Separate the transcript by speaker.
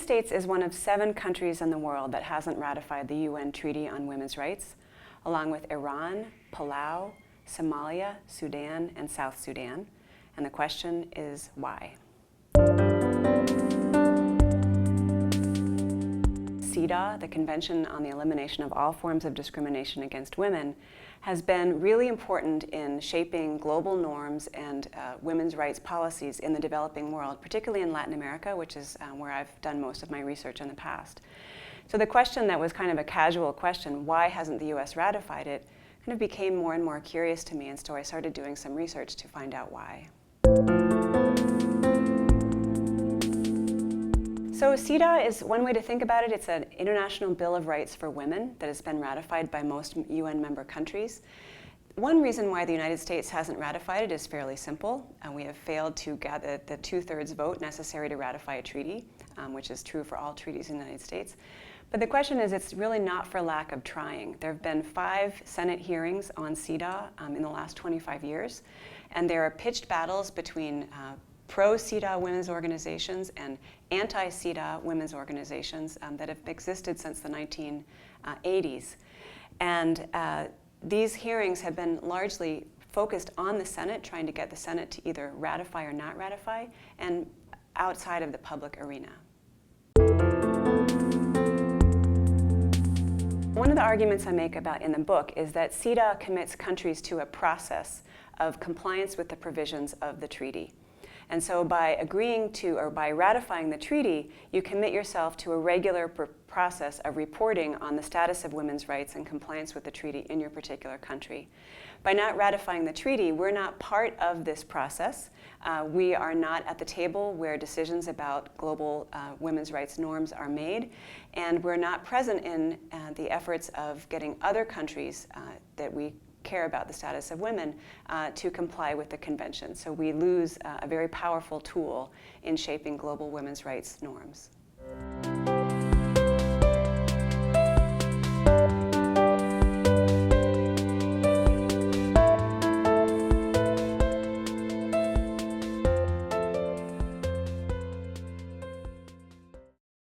Speaker 1: States is one of 7 countries in the world that hasn't ratified the UN Treaty on Women's Rights, along with Iran, Palau, Somalia, Sudan, and South Sudan. And the question is why? CEDAW, the Convention on the Elimination of All Forms of Discrimination Against Women, has been really important in shaping global norms and women's rights policies in the developing world, particularly in Latin America, which is where I've done most of my research in the past. So the question that was kind of a casual question, why hasn't the US ratified it, kind of became more and more curious to me, and so I started doing some research to find out why. So CEDAW is one way to think about it. It's an international bill of rights for women that has been ratified by most UN member countries. One reason why the United States hasn't ratified it is fairly simple. We have failed to gather the 2/3 vote necessary to ratify a treaty, which is true for all treaties in the United States. But the question is, it's really not for lack of trying. There have been 5 Senate hearings on CEDAW in the last 25 years, and there are pitched battles between pro-CEDAW women's organizations and anti-CEDAW women's organizations that have existed since the 1980s. And these hearings have been largely focused on the Senate, trying to get the Senate to either ratify or not ratify, and outside of the public arena. One of the arguments I make about in the book is that CEDAW commits countries to a process of compliance with the provisions of the treaty. And so by agreeing to, or by ratifying the treaty, you commit yourself to a regular process of reporting on the status of women's rights and compliance with the treaty in your particular country. By not ratifying the treaty, we're not part of this process. We are not at the table where decisions about global women's rights norms are made, and we're not present in the efforts of getting other countries that we care about the status of women to comply with the convention. So we lose a very powerful tool in shaping global women's rights norms.